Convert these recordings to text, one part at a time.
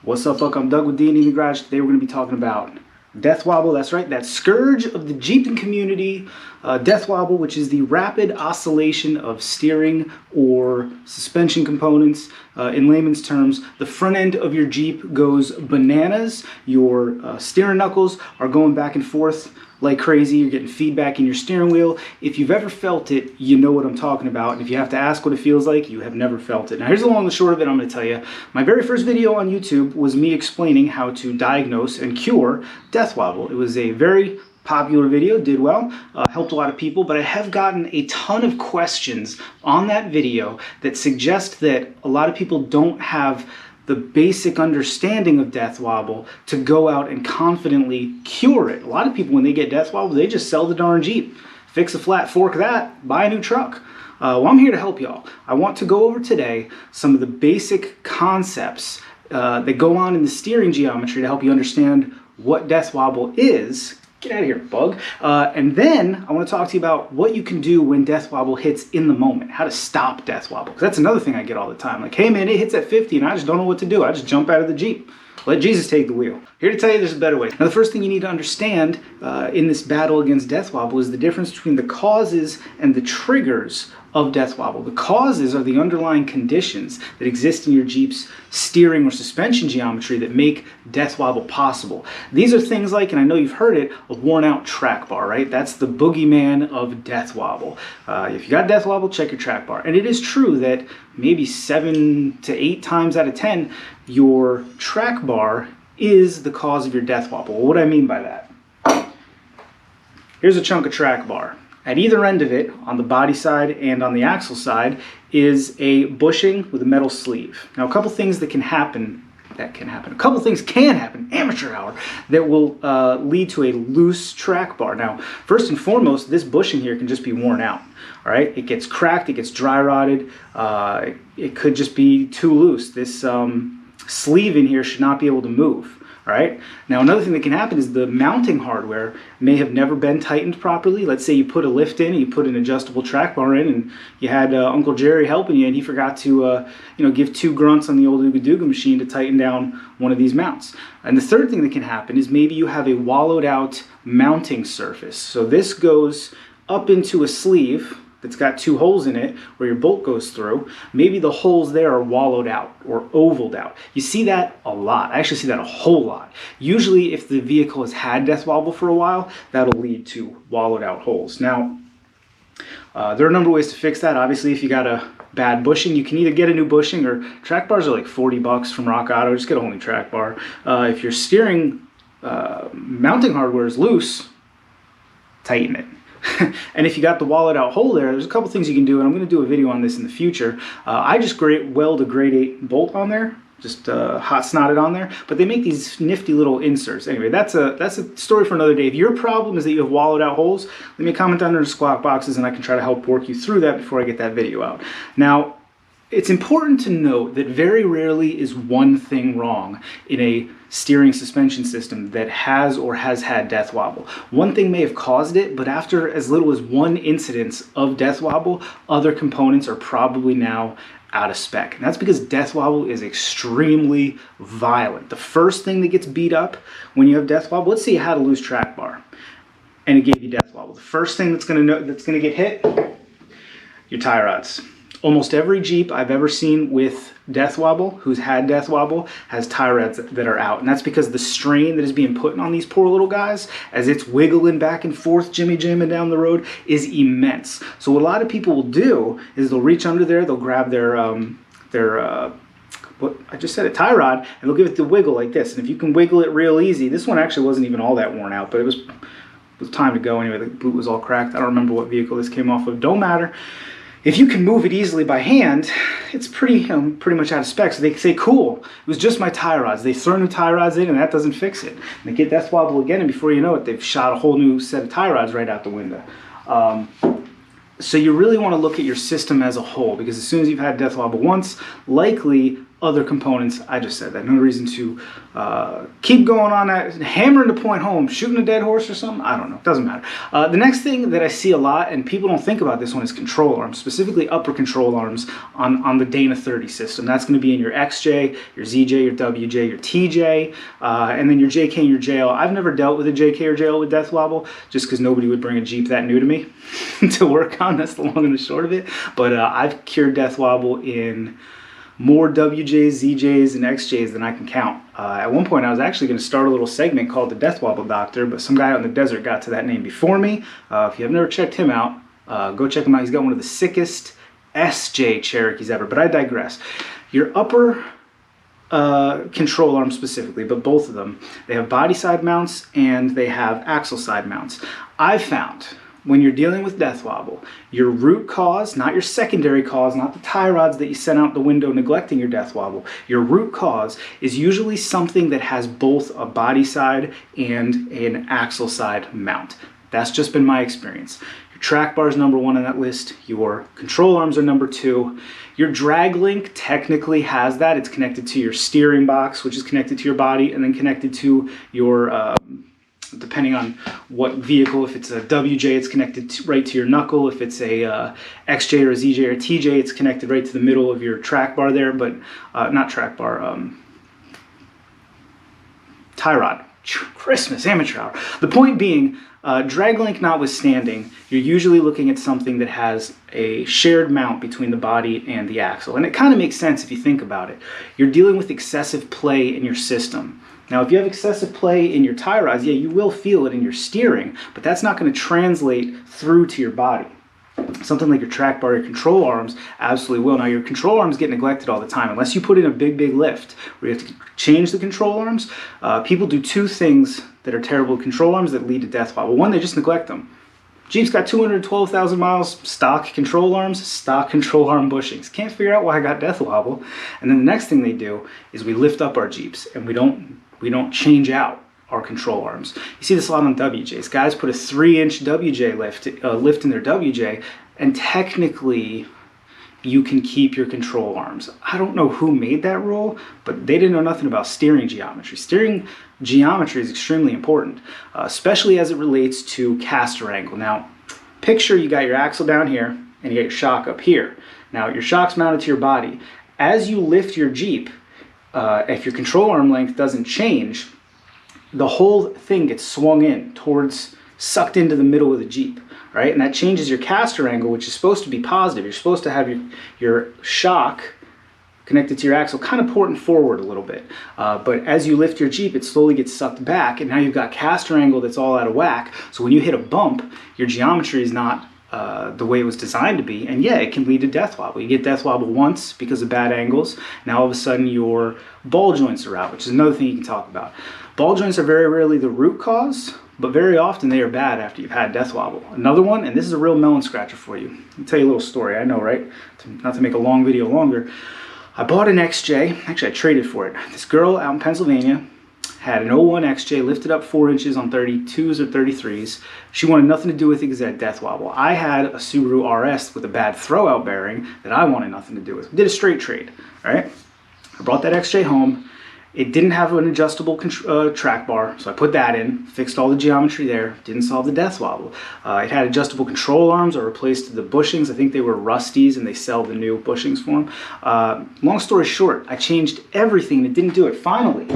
What's up, fuck? I'm Doug with D&D in the Garage. Today we're going to be talking about Death Wobble. That's right, that scourge of the Jeeping community. Death Wobble, which is the rapid oscillation of steering or suspension components. In layman's terms, the front end of your Jeep goes bananas. Your steering knuckles are going back and forth like crazy. You're getting feedback in your steering wheel. If you've ever felt it, you know what I'm talking about. And if you have to ask what it feels like, you have never felt it. Now here's the long and the short of it. I'm going to tell you. My very first video on YouTube was me explaining how to diagnose and cure Death Wobble. It was a very popular video, did well, helped a lot of people, but I have gotten a ton of questions on that video that suggest that a lot of people don't have the basic understanding of Death Wobble to go out and confidently cure it. A lot of people, when they get Death Wobble, they just sell the darn Jeep, fix a flat, fork that, buy a new truck. Well, I'm here to help y'all. I want to go over today some of the basic concepts that go on in the steering geometry to help you understand what Death Wobble is. Get out of here, bug. And then I want to talk to you about what you can do when Death Wobble hits in the moment, how to stop Death Wobble. Because that's another thing I get all the time. Like, hey man, it hits at 50 and I just don't know what to do. I just jump out of the Jeep. Let Jesus take the wheel. Here to tell you there's a better way. Now the first thing you need to understand in this battle against Death Wobble is the difference between the causes and the triggers of Death Wobble. The causes are the underlying conditions that exist in your Jeep's steering or suspension geometry that make Death Wobble possible. These are things like, and I know you've heard it, a worn out track bar, right? That's the boogeyman of Death Wobble. If you got Death Wobble, check your track bar. And it is true that maybe 7 to 8 times out of 10, your track bar is the cause of your Death Wobble. Well, what do I mean by that? Here's a chunk of track bar. At either end of it, on the body side and on the axle side, is a bushing with a metal sleeve. Now, a couple things that can happen, amateur hour, that will lead to a loose track bar. Now, first and foremost, this bushing here can just be worn out. All right, it gets cracked, it gets dry rotted, it could just be too loose. This sleeve in here should not be able to move. All right. Now another thing that can happen is the mounting hardware may have never been tightened properly. Let's say you put a lift in, and you put an adjustable track bar in, and you had Uncle Jerry helping you, and he forgot to give 2 grunts on the old Ooga Dooga machine to tighten down one of these mounts. And the third thing that can happen is maybe you have a wallowed out mounting surface. So this goes up into a sleeve that's got 2 holes in it where your bolt goes through. Maybe the holes there are wallowed out or ovaled out. You see that a lot. I actually see that a whole lot. Usually if the vehicle has had Death Wobble for a while, that'll lead to wallowed out holes. Now, there are a number of ways to fix that. Obviously, if you got a bad bushing, you can either get a new bushing, or track bars are like 40 bucks from Rock Auto. Just get a whole new track bar. If your steering mounting hardware is loose, tighten it. And if you got the wallowed out hole there's a couple things you can do, and I'm going to do a video on this in the future. I just weld a grade 8 bolt on there, just hot snotted on there, but they make these nifty little inserts. Anyway, that's a story for another day. If your problem is that you have wallowed out holes, let me comment down in the squawk boxes and I can try to help work you through that before I get that video out. Now, it's important to note that very rarely is one thing wrong in a steering suspension system that has or has had Death Wobble. One thing may have caused it, but after as little as 1 incidence of Death Wobble, other components are probably now out of spec. And that's because Death Wobble is extremely violent. The first thing that gets beat up when you have Death Wobble, let's say you had a loose track bar and it gave you Death Wobble. The first thing that's gonna get hit, your tie rods. Almost every Jeep I've ever seen with Death Wobble, who's had Death Wobble, has tie rods that are out. And that's because the strain that is being put on these poor little guys as it's wiggling back and forth, jimmy-jamming down the road, is immense. So what a lot of people will do is they'll reach under there, they'll grab their what I just said, a tie rod, and they'll give it the wiggle like this. And if you can wiggle it real easy, this one actually wasn't even all that worn out, but it was time to go anyway. The boot was all cracked. I don't remember what vehicle this came off of. Don't matter. If you can move it easily by hand, it's pretty much out of spec. So they say, cool, it was just my tie rods. They throw new tie rods in and that doesn't fix it. And they get Death Wobble again, and before you know it, they've shot a whole new set of tie rods right out the window. So you really want to look at your system as a whole, because as soon as you've had Death Wobble once, likely other components. I just said that. No reason to keep going on that, hammering the point home, shooting a dead horse or something. I don't know. Doesn't matter. The next thing that I see a lot, and people don't think about this one, is control arms, specifically upper control arms on the Dana 30 system. That's going to be in your XJ, your ZJ, your WJ, your TJ, and then your JK and your JL. I've never dealt with a JK or JL with death wobble, just because nobody would bring a Jeep that new to me to work on. That's the long and the short of it. But I've cured death wobble in more WJs, ZJs, and XJs than I can count. At one point, I was actually going to start a little segment called the Death Wobble Doctor, but some guy out in the desert got to that name before me. If you have never checked him out, go check him out. He's got one of the sickest SJ Cherokees ever, but I digress. Your upper control arms specifically, but both of them, they have body side mounts and they have axle side mounts. I've found when you're dealing with death wobble, your root cause, not your secondary cause, not the tie rods that you sent out the window neglecting your death wobble, your root cause is usually something that has both a body side and an axle side mount. That's just been my experience. Your track bar is number 1 on that list. Your control arms are number 2. Your drag link technically has that. It's connected to your steering box, which is connected to your body, and then connected to your depending on what vehicle. If it's a WJ, it's connected right to your knuckle. If it's a XJ or a ZJ or a TJ, it's connected right to the middle of your track bar there, but not track bar, tie rod. Christmas, amateur hour. The point being, drag link notwithstanding, you're usually looking at something that has a shared mount between the body and the axle. And it kind of makes sense if you think about it. You're dealing with excessive play in your system. Now, if you have excessive play in your tie rods, yeah, you will feel it in your steering, but that's not going to translate through to your body. Something like your track bar, your control arms absolutely will. Now, your control arms get neglected all the time unless you put in a big lift where you have to change the control arms. People do 2 things that are terrible with control arms that lead to death wobble. One, they just neglect them. Jeep's got 212,000 miles, stock control arms, stock control arm bushings. Can't figure out why I got death wobble. And then the next thing they do is we lift up our Jeeps and we don't change out our control arms. You see this a lot on WJs. Guys put a 3-inch WJ lift in their WJ, and technically you can keep your control arms. I don't know who made that rule, but they didn't know nothing about steering geometry. Steering geometry is extremely important, especially as it relates to caster angle. Now, picture you got your axle down here and you got your shock up here. Now, your shock's mounted to your body. As you lift your Jeep, if your control arm length doesn't change, the whole thing gets swung in towards, sucked into the middle of the Jeep, right? And that changes your caster angle, which is supposed to be positive. You're supposed to have your shock connected to your axle kind of porting forward a little bit. But as you lift your Jeep, it slowly gets sucked back, and now you've got caster angle that's all out of whack. So when you hit a bump, your geometry is not the way it was designed to be, and yeah, it can lead to death wobble. You get death wobble once because of bad angles. Now all of a sudden your ball joints are out, which is another thing you can talk about. Ball joints are very rarely the root cause, but very often they are bad after you've had death wobble. Another one, and this is a real melon scratcher for you. Let me tell you a little story. I know, right? Not to make a long video longer. I bought an XJ. Actually, I traded for it. This girl out in Pennsylvania had an 01 XJ lifted up 4 inches on 32s or 33s. She wanted nothing to do with it because it had death wobble. I had a Subaru RS with a bad throwout bearing that I wanted nothing to do with. Did a straight trade, all right? I brought that XJ home. It didn't have an adjustable track bar, so I put that in, fixed all the geometry there, didn't solve the death wobble. It had adjustable control arms. I replaced the bushings. I think they were Rusties, and they sell the new bushings for them. Long story short, I changed everything, and it didn't do it. Finally,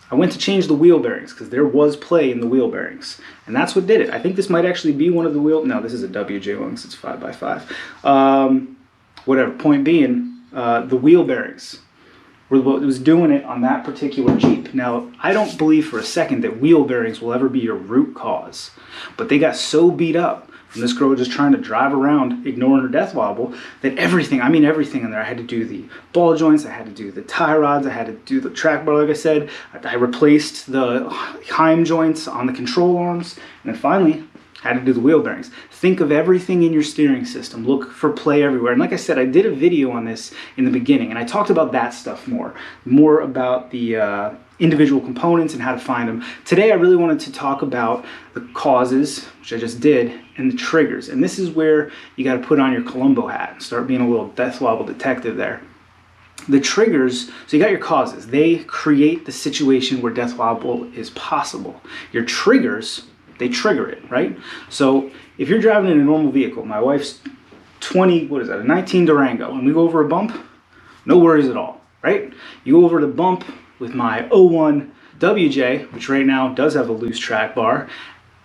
I went to change the wheel bearings because there was play in the wheel bearings, and that's what did it. I think this might actually be one of the wheel. No, this is a WJ one because it's 5x5. Whatever. Point being, the wheel bearings were what was doing it on that particular Jeep. Now, I don't believe for a second that wheel bearings will ever be your root cause, but they got so beat up from this girl just trying to drive around ignoring her death wobble that everything, I mean everything in there. I had to do the ball joints, I had to do the tie rods, I had to do the track bar, like I said. I replaced the Heim joints on the control arms, and then finally had to do the wheel bearings. Think of everything in your steering system. Look for play everywhere. And like I said, I did a video on this in the beginning, and I talked about that stuff more about the individual components and how to find them. Today, I really wanted to talk about the causes, which I just did, and the triggers. And this is where you got to put on your Columbo hat and start being a little death wobble detective there. The triggers, so you got your causes. They create the situation where death wobble is possible. Your triggers, they trigger it, right? So if you're driving in a normal vehicle, my wife's a 19 Durango, and we go over a bump, no worries at all, right? You go over the bump with my 01 WJ, which right now does have a loose track bar,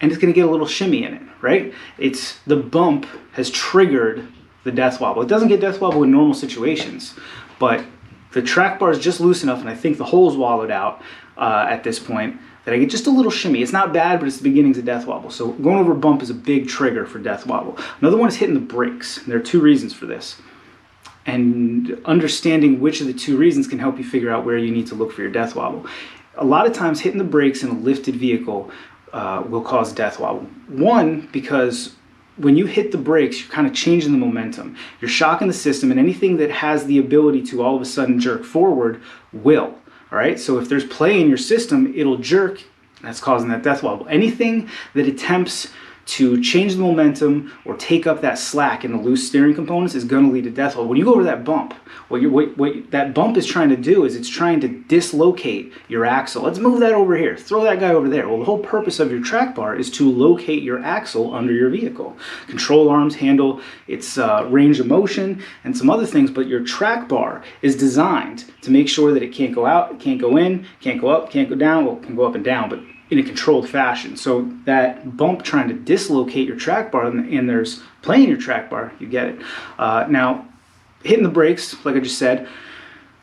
and it's gonna get a little shimmy in it, right? It's the bump has triggered the death wobble. It doesn't get death wobble in normal situations, but the track bar is just loose enough, and I think the hole's wallowed out at this point, that I get just a little shimmy. It's not bad, but it's the beginnings of death wobble. So going over a bump is a big trigger for death wobble. Another one is hitting the brakes. There are two reasons for this. And understanding which of the two reasons can help you figure out where you need to look for your death wobble. A lot of times hitting the brakes in a lifted vehicle will cause death wobble. One, because when you hit the brakes, you're kind of changing the momentum. You're shocking the system, and anything that has the ability to all of a sudden jerk forward will. All right, so if there's play in your system, it'll jerk. That's causing that death wobble. Anything that attempts to change the momentum or take up that slack in the loose steering components is going to lead to death wobble. When you go over that bump, what that bump is trying to do is it's trying to dislocate your axle. Let's move that over here. Throw that guy over there. Well, the whole purpose of your track bar is to locate your axle under your vehicle. Control arms handle its range of motion and some other things, but your track bar is designed to make sure that it can't go out, it can't go in, can't go up, can't go down. Well, it can go up and down, but in a controlled fashion. So that bump trying to dislocate your track bar, and there's play in your track bar, you get it. Now, hitting the brakes, like I just said,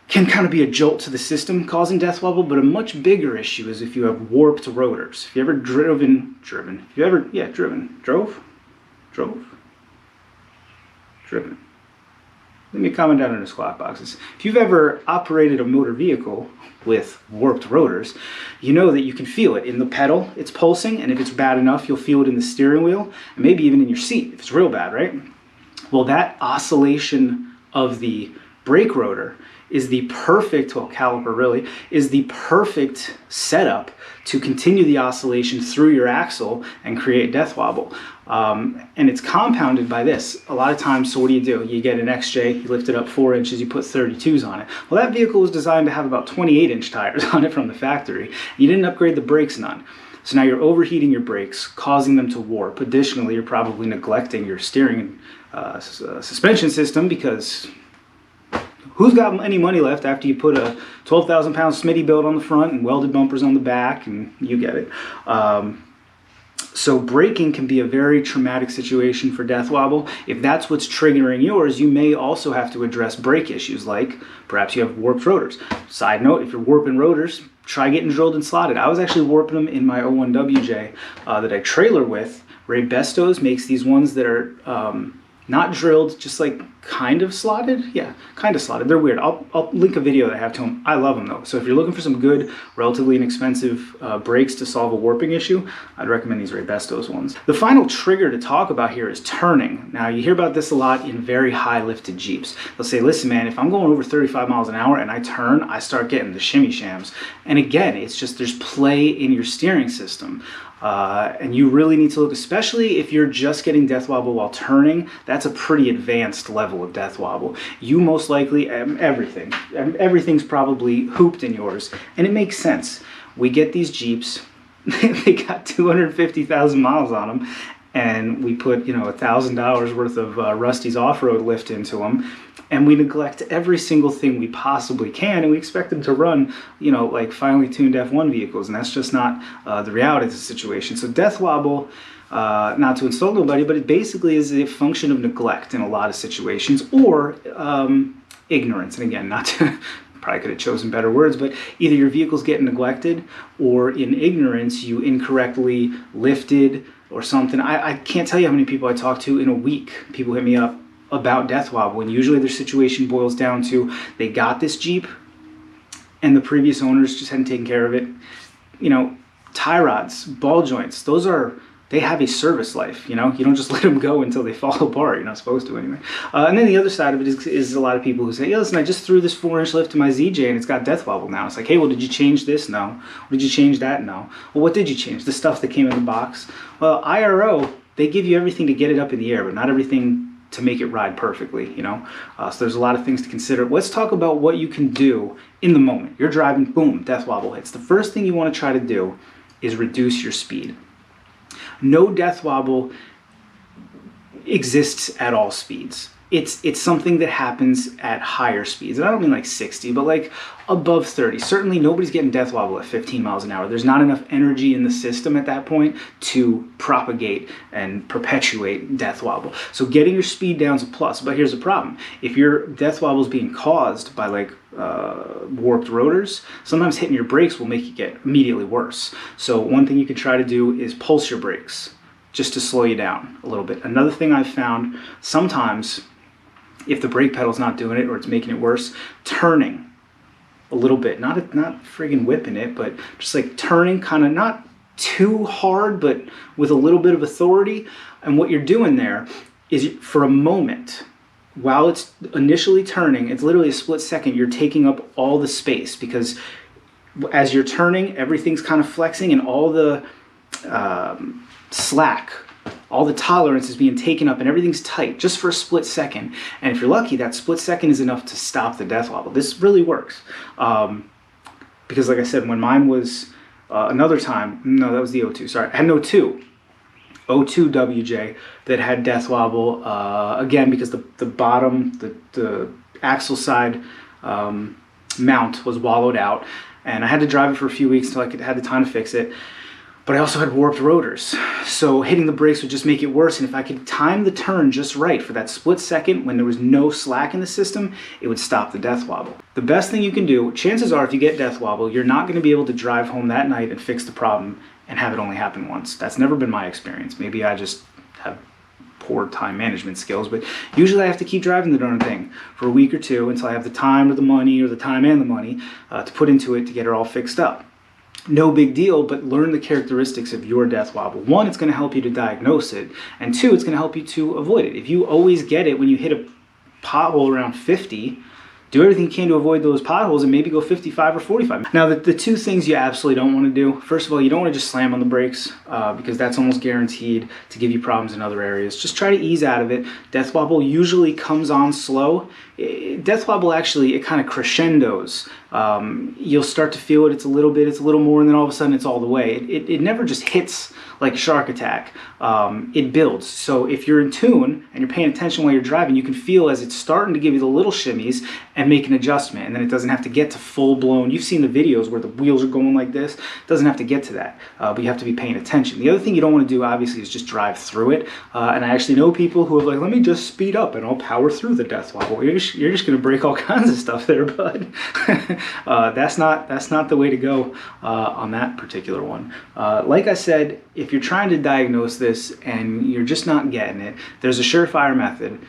can kind of be a jolt to the system causing death wobble, but a much bigger issue is if you have warped rotors. If you ever drove? Leave me a comment down in the squat boxes. If you've ever operated a motor vehicle with warped rotors, you know that you can feel it in the pedal. It's pulsing, and if it's bad enough, you'll feel it in the steering wheel, and maybe even in your seat if it's real bad, right? Well, that oscillation of the brake rotor is the perfect, well, caliper really, is the perfect setup to continue the oscillation through your axle and create death wobble. And it's compounded by this. A lot of times, so what do? You get an XJ, you lift it up 4 inches, you put 32s on it. Well, that vehicle was designed to have about 28-inch tires on it from the factory. You didn't upgrade the brakes none. So now you're overheating your brakes, causing them to warp. Additionally, you're probably neglecting your steering and suspension system, because who's got any money left after you put a 12,000-pound Smitty build on the front and welded bumpers on the back, and you get it. So braking can be a very traumatic situation for death wobble. If that's what's triggering yours, you may also have to address brake issues, like perhaps you have warped rotors. Side note, if you're warping rotors, try getting drilled and slotted. I was actually warping them in my 01 WJ that I trailer with. Ray Besto's makes these ones that are not drilled, just like kind of slotted. Yeah, kind of slotted. They're weird. I'll link a video that I have to them. I love them though. So if you're looking for some good, relatively inexpensive brakes to solve a warping issue, I'd recommend these Ray Besto's ones. The final trigger to talk about here is turning. Now you hear about this a lot in very high lifted Jeeps. They'll say, listen man, if I'm going over 35 miles an hour and I turn, I start getting the shimmy shams. And again, it's just there's play in your steering system. And you really need to look, especially if you're just getting death wobble while turning. That's a pretty advanced level of death wobble. You most likely, everything's probably hooped in yours, and it makes sense. We get these Jeeps, they got 250,000 miles on them, and we put, $1,000 worth of Rusty's off-road lift into them, and we neglect every single thing we possibly can, and we expect them to run, like finely tuned F1 vehicles, and that's just not the reality of the situation. So death wobble, not to insult nobody, but it basically is a function of neglect in a lot of situations, or ignorance. And again, not to, probably could have chosen better words, but either your vehicle's getting neglected, or in ignorance, you incorrectly lifted or something. I can't tell you how many people I talk to in a week. People hit me up about death wobble, and usually their situation boils down to they got this Jeep and the previous owners just hadn't taken care of it. Tie rods, ball joints, they have a service life. You don't just let them go until they fall apart. You're not supposed to anyway. And then the other side of it is a lot of people who say, yeah, listen, I just threw this 4-inch lift to my ZJ and it's got death wobble now. It's like, hey, well, did you change this? No. Well, did you change that? No. Well, what did you change? The stuff that came in the box. Well, IRO, they give you everything to get it up in the air, but not everything to make it ride perfectly, you know? So there's a lot of things to consider. Let's talk about what you can do in the moment. You're driving, boom, death wobble hits. The first thing you want to try to do is reduce your speed. No death wobble exists at all speeds. It's something that happens at higher speeds. And I don't mean like 60, but like above 30. Certainly nobody's getting death wobble at 15 miles an hour. There's not enough energy in the system at that point to propagate and perpetuate death wobble. So getting your speed down is a plus. But here's the problem. If your death wobble is being caused by like warped rotors, sometimes hitting your brakes will make it get immediately worse. So one thing you can try to do is pulse your brakes just to slow you down a little bit. Another thing I've found, sometimes if the brake pedal's not doing it or it's making it worse, turning a little bit, not friggin' whipping it, but just like turning kind of not too hard, but with a little bit of authority. And what you're doing there is for a moment, while it's initially turning, it's literally a split second, you're taking up all the space, because as you're turning, everything's kind of flexing and all the slack, all the tolerance is being taken up and everything's tight just for a split second. And if you're lucky, that split second is enough to stop the death wobble. This really works. Because like I said, when mine was another time, no, that was the O2, sorry. I had an O2 WJ that had death wobble, again, because the bottom, the axle side mount was wallowed out. And I had to drive it for a few weeks until I had the time to fix it. But I also had warped rotors, so hitting the brakes would just make it worse. And if I could time the turn just right for that split second when there was no slack in the system, it would stop the death wobble. The best thing you can do, chances are if you get death wobble, you're not going to be able to drive home that night and fix the problem and have it only happen once. That's never been my experience. Maybe I just have poor time management skills, but usually I have to keep driving the darn thing for a week or two until I have the time or the money, or the time and the money to put into it to get it all fixed up. No big deal, but learn the characteristics of your death wobble. One, it's going to help you to diagnose it, and two, it's going to help you to avoid it. If you always get it when you hit a pothole around 50, do everything you can to avoid those potholes and maybe go 55 or 45. Now, the two things you absolutely don't want to do, first of all, you don't want to just slam on the brakes because that's almost guaranteed to give you problems in other areas. Just try to ease out of it. Death wobble usually comes on slow. Death wobble actually, it kind of crescendos. You'll start to feel it, it's a little more, and then all of a sudden it's all the way. It never just hits like a shark attack. It builds. So if you're in tune and you're paying attention while you're driving, you can feel as it's starting to give you the little shimmies and make an adjustment, and then it doesn't have to get to full blown. You've seen the videos where the wheels are going like this. It doesn't have to get to that, but you have to be paying attention. The other thing you don't want to do, obviously, is just drive through it. And I actually know people who are like, let me just speed up and I'll power through the death wobble. You're just going to break all kinds of stuff there, bud. That's not the way to go on that particular one. Like I said, if you're trying to diagnose this and you're just not getting it, there's a surefire method.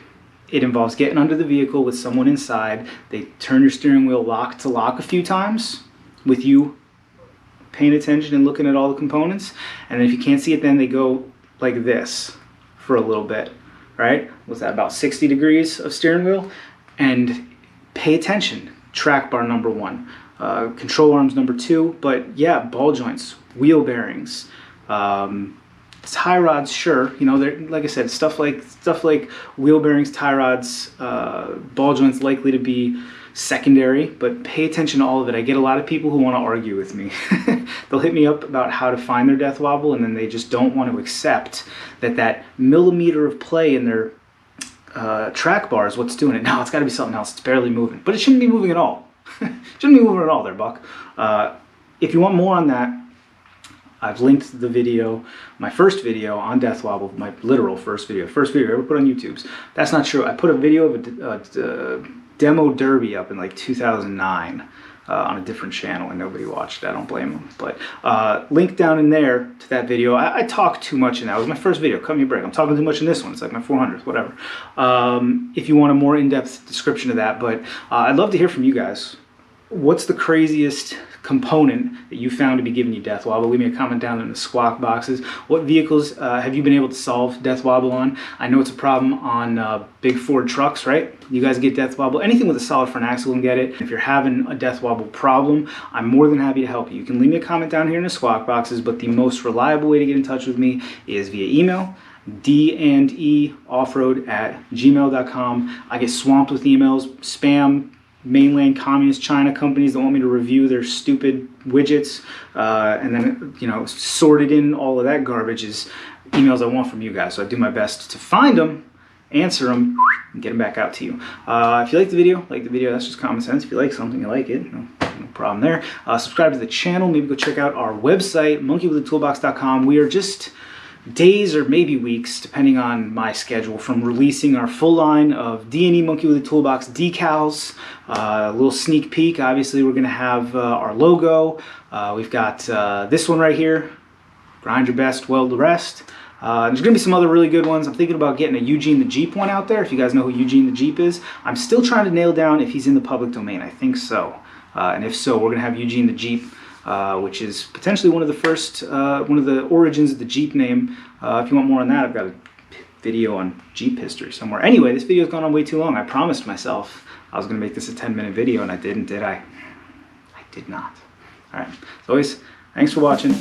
It involves getting under the vehicle with someone inside. They turn your steering wheel lock to lock a few times with you paying attention and looking at all the components. And then if you can't see it, then they go like this for a little bit, right? What's that, about 60 degrees of steering wheel? And pay attention. Track bar number 1, control arms number 2, but yeah, ball joints, wheel bearings, tie rods, sure, you know, like I said, stuff like wheel bearings, tie rods, ball joints likely to be secondary, but pay attention to all of it. I get a lot of people who want to argue with me. They'll hit me up about how to find their death wobble, and then they just don't want to accept that millimeter of play in their track bar is what's doing it. No, it's got to be something else. It's barely moving, but it shouldn't be moving at all. Shouldn't be moving at all there, Buck. If you want more on that, I've linked the video, my first video on death wobble, my literal first video I ever put on YouTube's. That's not true. I put a video of a demo derby up in like 2009 on a different channel, and nobody watched it. I don't blame them. But link down in there to that video. I talk too much in that. It was my first video. Cut me a break. I'm talking too much in this one. It's like my 400th, whatever. If you want a more in-depth description of that, but I'd love to hear from you guys. What's the craziest component that you found to be giving you death wobble? Leave me a comment down in the squawk boxes. What vehicles have you been able to solve death wobble on? I know it's a problem on big Ford trucks, right? You guys get death wobble. Anything with a solid front axle can get it. If you're having a death wobble problem, I'm more than happy to help you. You can leave me a comment down here in the squawk boxes, but the most reliable way to get in touch with me is via email. dandeoffroad@gmail.com. I get swamped with emails, spam, mainland communist China companies that want me to review their stupid widgets, and then, you know, sorted in all of that garbage is emails I want from you guys. So I do my best to find them, answer them, and get them back out to you. If you like the video, that's just common sense. If you like something, you like it, no problem there. Subscribe to the channel. Maybe go check out our website, monkeywithatoolbox.com. We are just days or maybe weeks, depending on my schedule, from releasing our full line of D&E Monkey with a Toolbox decals. A little sneak peek. Obviously, we're going to have our logo. We've got this one right here. Grind your best, weld the rest. There's going to be some other really good ones. I'm thinking about getting a Eugene the Jeep one out there, if you guys know who Eugene the Jeep is. I'm still trying to nail down if he's in the public domain. I think so. And if so, we're going to have Eugene the Jeep, which is potentially one of the first, one of the origins of the Jeep name. If you want more on that, I've got a video on Jeep history somewhere. Anyway, this video's gone on way too long. I promised myself I was going to make this a 10-minute video, and I didn't, did I? I did not. All right. As always, thanks for watching.